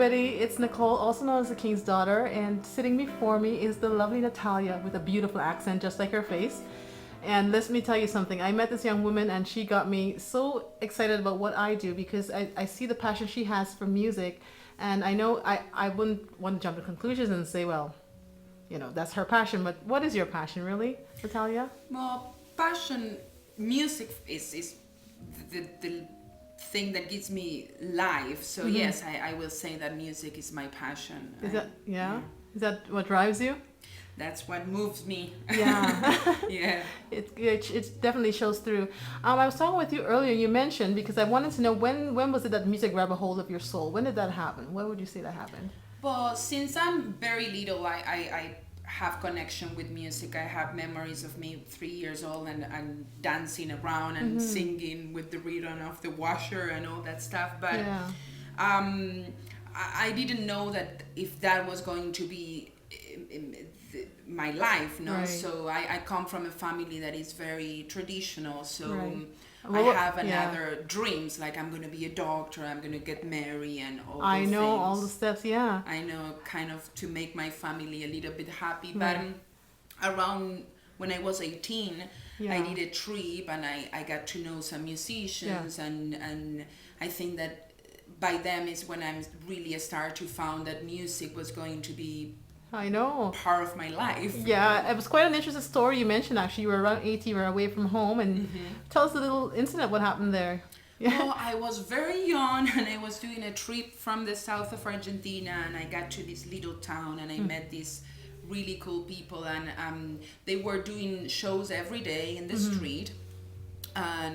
everybody, it's Nicole, also known as the King's Daughter, and sitting before me is the lovely Natalia with a beautiful accent just like her face. And let me tell you something, I met this young woman and she got me so excited about what I do because I see the passion she has for music, and I know I wouldn't want to jump to conclusions and say, well, you know, that's her passion, but what is your passion really, Natalia? Well, passion, music is the thing that gives me life. So yes, I will say that music is my passion. Is that, yeah? Is that what drives you? That's what moves me. Yeah. Yeah. It definitely shows through. I was talking with you earlier. You mentioned, because I wanted to know when was it that music grabbed a hold of your soul? When did that happen? When would you say that happened? Well, since I'm very little, I have connection with music. I have memories of me 3 years old and dancing around and singing with the rhythm of the washer and all that stuff. But Yeah. I didn't know that if that was going to be my life, no. Right. So I come from a family that is very traditional. So Right. I Well, have yeah. another dreams, like I'm going to be a doctor, I'm going to get married, and all I those know things. all the steps. Yeah. I know, kind of to make my family a little bit happy. Right. But around when I was 18, Yeah. I did a trip and I got to know some musicians, and I think that by them is when I really started to found that music was going to be I know. part of my life. Yeah, it was quite an interesting story you mentioned. Actually, you were around 18, you were away from home, and tell us a little incident. What happened there? Yeah. Well, I was very young and I was doing a trip from the south of Argentina, and I got to this little town and I met these really cool people, and they were doing shows every day in the street. And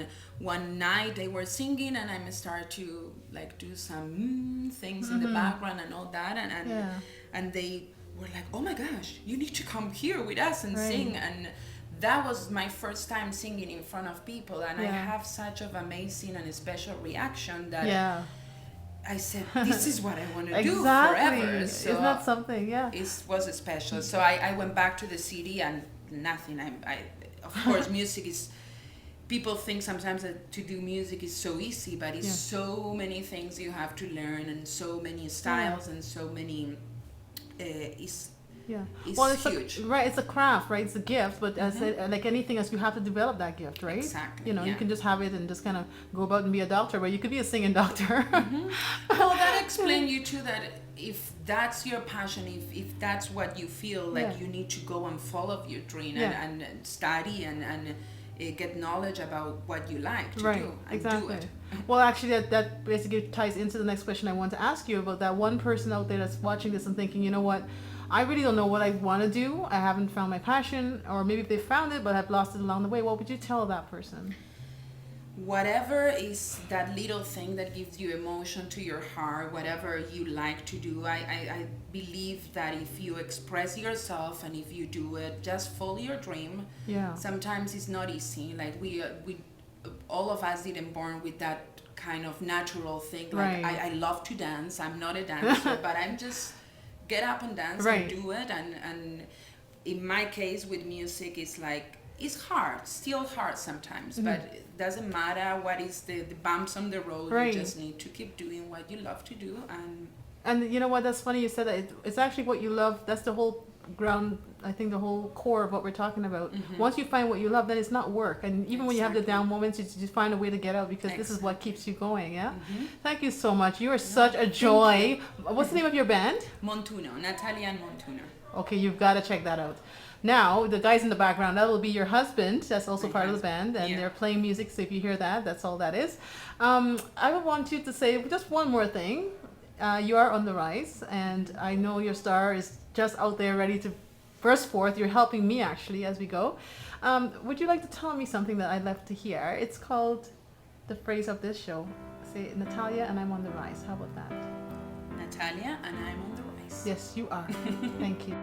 one night they were singing and I started to like do some things in the background and all that, and Yeah. and they were like, oh my gosh, you need to come here with us and Right. sing. And that was my first time singing in front of people, and I Yeah. have such an amazing and special reaction that Yeah. I said, this is what I want to do Exactly. forever. So Isn't that something? Yeah. it was special. So I went back to the city and nothing. I of course, music is, people think sometimes that to do music is so easy, but it's so many things you have to learn, and so many styles, and so many it's Yeah. It's Well, it's huge. right. It's a craft, right? It's a gift, but as like anything else, you have to develop that gift, right? Exactly, You know, you yeah. can just have it and just kind of go about and be a doctor, but you could be a singing doctor. Well, that explains you too that if that's your passion, if that's what you feel like, Yeah. you need to go and follow your dream, Yeah. and study and get knowledge about what you like to Right, do and exactly. do it. Well, actually, that basically ties into the next question I want to ask you about that one person out there that's watching this and thinking, you know what, I really don't know what I want to do. I haven't found my passion, or maybe they found it but have lost it along the way. What would you tell that person? Whatever is that little thing that gives you emotion to your heart, whatever you like to do, I believe that if you express yourself and if you do it, just follow your dream. Yeah. Sometimes it's not easy. Like we all of us didn't born with that kind of natural thing. Like Right. I love to dance. I'm not a dancer, but I'm just get up and dance Right. and do it. And in my case with music, it's like, it's hard, still hard sometimes, but it doesn't matter what is the bumps on the road. Right. You just need to keep doing what you love to do. And you know what? That's funny you said that. It's actually what you love. That's the whole ground. I think the whole core of what we're talking about. Once you find what you love, then it's not work. And even when you have the Exactly. down moments, you just find a way to get out, because this is what keeps you going. Yeah. Mm-hmm. Thank you so much. You are such a joy. What's the name of your band? Montuno, Natalia and Montuno. Okay, you've got to check that out. Now, the guys in the background, that will be your husband. That's also My part of the husband, band, and yeah. they're playing music. So if you hear that, that's all that is. I would want you to say just one more thing. You are on the rise, and I know your star is just out there ready to burst forth. You're helping me actually as we go. Would you like to tell me something that I'd love to hear? It's called the phrase of this show. Say, Natalia and I'm on the rise. How about that? Natalia and I'm on the rise. Yes, you are. Thank you.